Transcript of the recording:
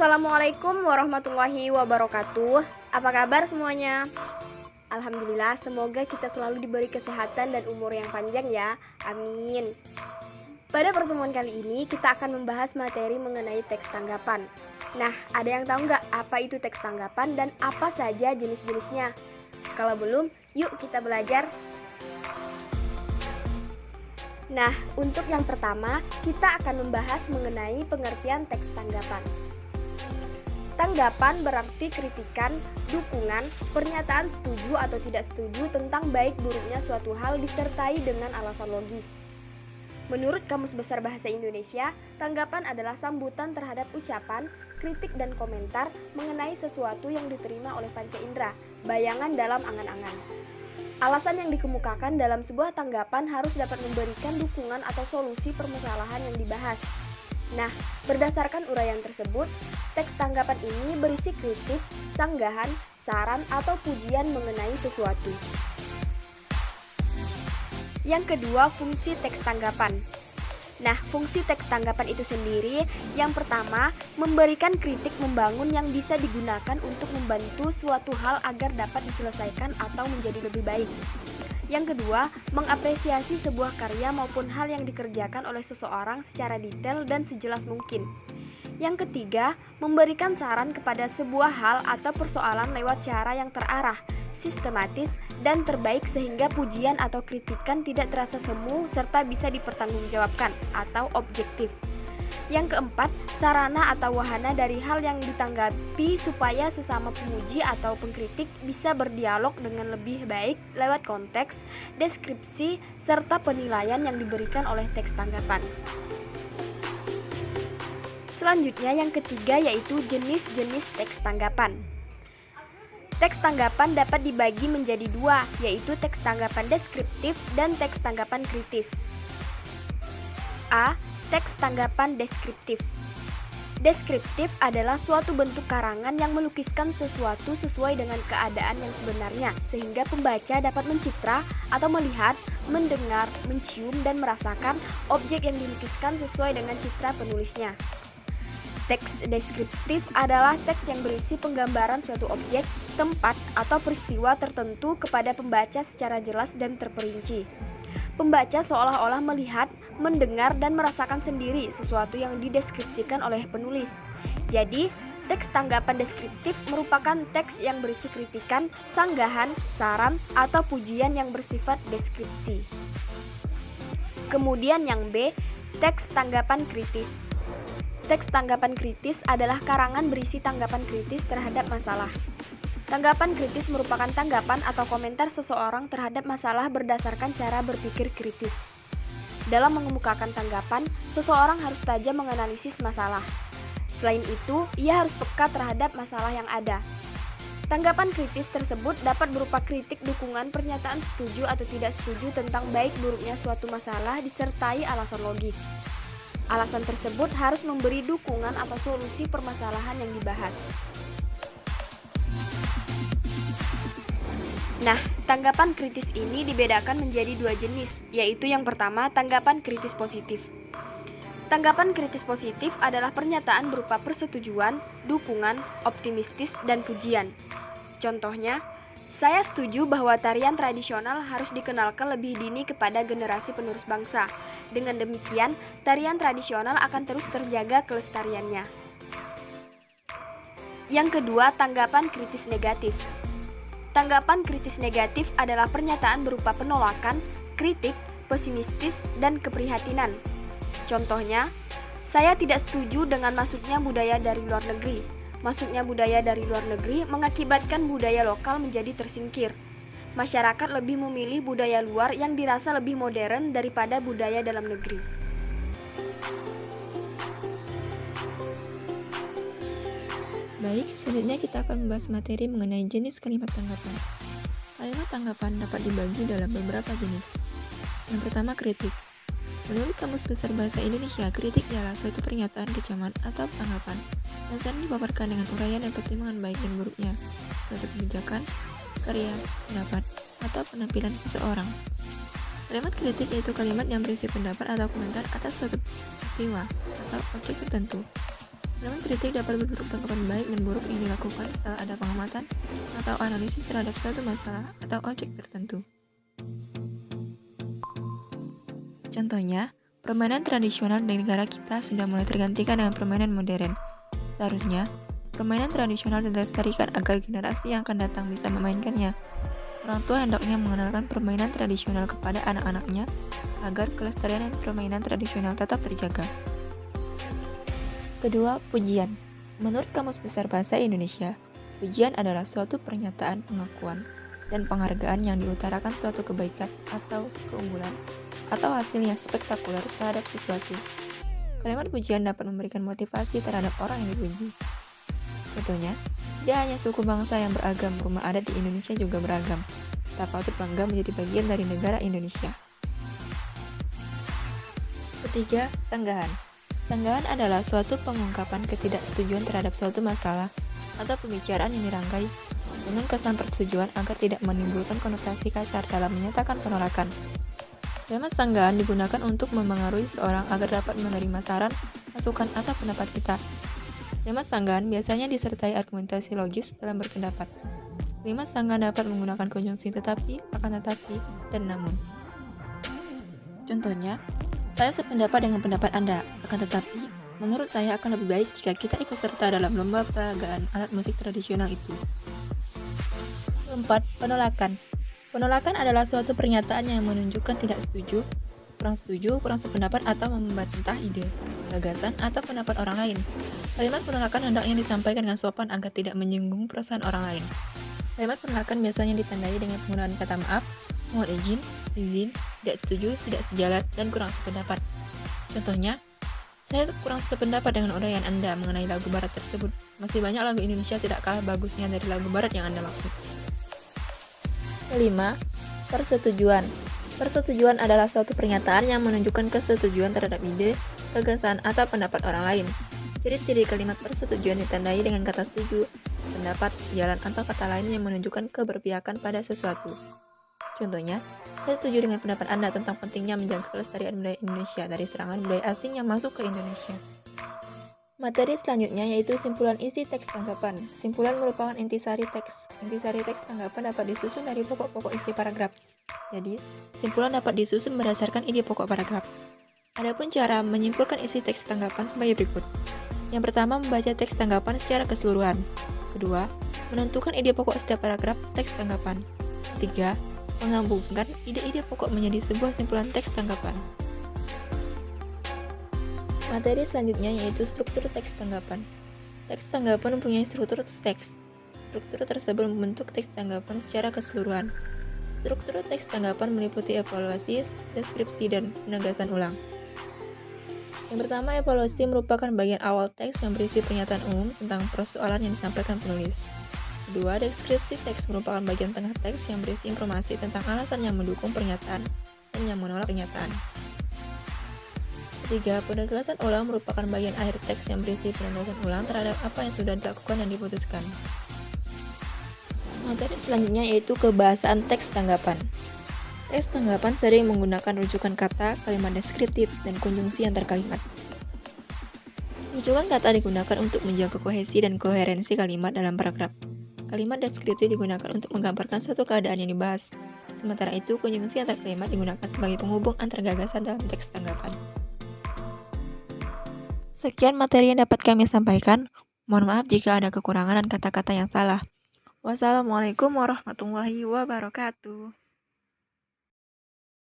Assalamualaikum warahmatullahi wabarakatuh. Apa kabar semuanya? Alhamdulillah, semoga kita selalu diberi kesehatan dan umur yang panjang ya. Amin. Pada pertemuan kali ini kita akan membahas materi mengenai teks tanggapan. Nah, ada yang tahu nggak apa itu teks tanggapan dan apa saja jenis-jenisnya? Kalau belum, yuk kita belajar. Nah, untuk yang pertama, kita akan membahas mengenai pengertian teks tanggapan. Tanggapan berarti kritikan, dukungan, pernyataan setuju atau tidak setuju tentang baik buruknya suatu hal disertai dengan alasan logis. Menurut Kamus Besar Bahasa Indonesia, tanggapan adalah sambutan terhadap ucapan, kritik dan komentar mengenai sesuatu yang diterima oleh panca indera, bayangan dalam angan-angan. Alasan yang dikemukakan dalam sebuah tanggapan harus dapat memberikan dukungan atau solusi permasalahan yang dibahas. Nah, berdasarkan uraian tersebut, teks tanggapan ini berisi kritik, sanggahan, saran, atau pujian mengenai sesuatu. Yang kedua, fungsi teks tanggapan. Nah, fungsi teks tanggapan itu sendiri, yang pertama, memberikan kritik membangun yang bisa digunakan untuk membantu suatu hal agar dapat diselesaikan atau menjadi lebih baik. Yang kedua, mengapresiasi sebuah karya maupun hal yang dikerjakan oleh seseorang secara detail dan sejelas mungkin. Yang ketiga, memberikan saran kepada sebuah hal atau persoalan lewat cara yang terarah, sistematis, dan terbaik sehingga pujian atau kritikan tidak terasa semu serta bisa dipertanggungjawabkan atau objektif. Yang keempat, sarana atau wahana dari hal yang ditanggapi supaya sesama pemuji atau pengkritik bisa berdialog dengan lebih baik lewat konteks, deskripsi, serta penilaian yang diberikan oleh teks tanggapan. Selanjutnya yang ketiga yaitu jenis-jenis teks tanggapan. Teks tanggapan dapat dibagi menjadi dua, yaitu teks tanggapan deskriptif dan teks tanggapan kritis. A. Teks tanggapan deskriptif. Deskriptif adalah suatu bentuk karangan yang melukiskan sesuatu sesuai dengan keadaan yang sebenarnya, sehingga pembaca dapat mencitra atau melihat, mendengar, mencium, dan merasakan objek yang dilukiskan sesuai dengan citra penulisnya. Teks deskriptif adalah teks yang berisi penggambaran suatu objek, tempat, atau peristiwa tertentu kepada pembaca secara jelas dan terperinci. Pembaca seolah-olah melihat, mendengar, dan merasakan sendiri sesuatu yang dideskripsikan oleh penulis. Jadi, teks tanggapan deskriptif merupakan teks yang berisi kritikan, sanggahan, saran, atau pujian yang bersifat deskripsi. Kemudian yang B, teks tanggapan kritis. Teks tanggapan kritis adalah karangan berisi tanggapan kritis terhadap masalah. Tanggapan kritis merupakan tanggapan atau komentar seseorang terhadap masalah berdasarkan cara berpikir kritis. Dalam mengemukakan tanggapan, seseorang harus tajam menganalisis masalah. Selain itu, ia harus peka terhadap masalah yang ada. Tanggapan kritis tersebut dapat berupa kritik, dukungan, pernyataan setuju atau tidak setuju tentang baik buruknya suatu masalah disertai alasan logis. Alasan tersebut harus memberi dukungan atau solusi permasalahan yang dibahas. Nah, tanggapan kritis ini dibedakan menjadi dua jenis, yaitu yang pertama, tanggapan kritis positif. Tanggapan kritis positif adalah pernyataan berupa persetujuan, dukungan, optimistis, dan pujian. Contohnya, saya setuju bahwa tarian tradisional harus dikenalkan lebih dini kepada generasi penerus bangsa. Dengan demikian, tarian tradisional akan terus terjaga kelestariannya. Yang kedua, tanggapan kritis negatif. Tanggapan kritis negatif adalah pernyataan berupa penolakan, kritik, pesimistis, dan keprihatinan. Contohnya, saya tidak setuju dengan masuknya budaya dari luar negeri. Masuknya budaya dari luar negeri mengakibatkan budaya lokal menjadi tersingkir. Masyarakat lebih memilih budaya luar yang dirasa lebih modern daripada budaya dalam negeri. Baik, selanjutnya kita akan membahas materi mengenai jenis kalimat tanggapan. Kalimat tanggapan dapat dibagi dalam beberapa jenis. Yang pertama, kritik. Menurut Kamus Besar Bahasa Indonesia, kritik ialah suatu pernyataan kecaman atau tanggapan yang sering dipaparkan dengan uraian dan pertimbangan baik dan buruknya suatu kebijakan, karya, pendapat, atau penampilan seseorang. Kalimat kritik yaitu kalimat yang berisi pendapat atau komentar atas suatu peristiwa atau objek tertentu. Kalimat kritik dapat berbentuk tanggapan baik dan buruk yang dilakukan setelah ada pengamatan atau analisis terhadap suatu masalah atau objek tertentu. Contohnya, permainan tradisional di negara kita sudah mulai tergantikan dengan permainan modern. Seharusnya, permainan tradisional dilestarikan agar generasi yang akan datang bisa memainkannya. Orang tua hendaknya mengenalkan permainan tradisional kepada anak-anaknya agar kelestarian permainan tradisional tetap terjaga. Kedua, pujian. Menurut Kamus Besar Bahasa Indonesia, pujian adalah suatu pernyataan pengakuan dan penghargaan yang diutarakan suatu kebaikan atau keunggulan atau hasil yang spektakuler terhadap sesuatu. Kalimat pujian dapat memberikan motivasi terhadap orang yang dipuji. Contohnya, tidak hanya suku bangsa yang beragam, rumah adat di Indonesia juga beragam. Kita patut bangga menjadi bagian dari negara Indonesia. Ketiga, sanggahan. Sanggahan adalah suatu pengungkapan ketidaksetujuan terhadap suatu masalah atau pembicaraan yang dirangkai dengan kesan persetujuan agar tidak menimbulkan konotasi kasar dalam menyatakan penolakan. Kalimat sanggahan digunakan untuk memengaruhi seorang agar dapat menerima saran, masukan, atau pendapat kita. Kalimat sanggahan biasanya disertai argumentasi logis dalam berpendapat. Kalimat sanggahan dapat menggunakan konjungsi tetapi, akan tetapi, dan namun. Contohnya, saya sependapat dengan pendapat Anda, akan tetapi, menurut saya akan lebih baik jika kita ikut serta dalam lomba peragaan alat musik tradisional itu. Keempat, penolakan. Penolakan adalah suatu pernyataan yang menunjukkan tidak setuju, kurang sependapat atau membantah ide, gagasan, atau pendapat orang lain. Kalimat penolakan hendaknya disampaikan dengan sopan agar tidak menyinggung perasaan orang lain. Kalimat penolakan biasanya ditandai dengan penggunaan kata maaf, mohon izin, tidak setuju, tidak sejalan, dan kurang sependapat. Contohnya, saya kurang sependapat dengan uraian Anda mengenai lagu barat tersebut. Masih banyak lagu Indonesia tidak kalah bagusnya dari lagu barat yang Anda maksud. Kelima, persetujuan. Persetujuan adalah suatu pernyataan yang menunjukkan kesetujuan terhadap ide, gagasan, atau pendapat orang lain. Ciri-ciri kalimat persetujuan ditandai dengan kata setuju, pendapat, sejalan, atau kata lain yang menunjukkan keberpihakan pada sesuatu. Contohnya, saya setuju dengan pendapat Anda tentang pentingnya menjaga kelestarian budaya Indonesia dari serangan budaya asing yang masuk ke Indonesia. Materi selanjutnya yaitu simpulan isi teks tanggapan. Simpulan merupakan intisari teks. Intisari teks tanggapan dapat disusun dari pokok-pokok isi paragraf. Jadi, simpulan dapat disusun berdasarkan ide pokok paragraf. Adapun cara menyimpulkan isi teks tanggapan sebagai berikut. Yang pertama, membaca teks tanggapan secara keseluruhan. Kedua, menentukan ide pokok setiap paragraf teks tanggapan. Ketiga, menggabungkan ide-ide pokok menjadi sebuah simpulan teks tanggapan. Materi selanjutnya yaitu struktur teks tanggapan. Teks tanggapan mempunyai struktur teks. Struktur tersebut membentuk teks tanggapan secara keseluruhan. Struktur teks tanggapan meliputi evaluasi, deskripsi, dan penegasan ulang. Yang pertama, evaluasi merupakan bagian awal teks yang berisi pernyataan umum tentang persoalan yang disampaikan penulis. Kedua, deskripsi teks merupakan bagian tengah teks yang berisi informasi tentang alasan yang mendukung pernyataan dan yang menolak pernyataan. Ketiga, penegasan ulang merupakan bagian akhir teks yang berisi penegasan ulang terhadap apa yang sudah dilakukan dan diputuskan. Materi selanjutnya yaitu kebahasaan teks tanggapan. Teks tanggapan sering menggunakan rujukan kata, kalimat deskriptif, dan konjungsi antar kalimat. Rujukan kata digunakan untuk menjaga kohesi dan koherensi kalimat dalam paragraf. Kalimat deskriptif digunakan untuk menggambarkan suatu keadaan yang dibahas. Sementara itu, konjungsi antar kalimat digunakan sebagai penghubung antar gagasan dalam teks tanggapan. Sekian materi yang dapat kami sampaikan. Mohon maaf jika ada kekurangan dan kata-kata yang salah. Wassalamualaikum warahmatullahi wabarakatuh.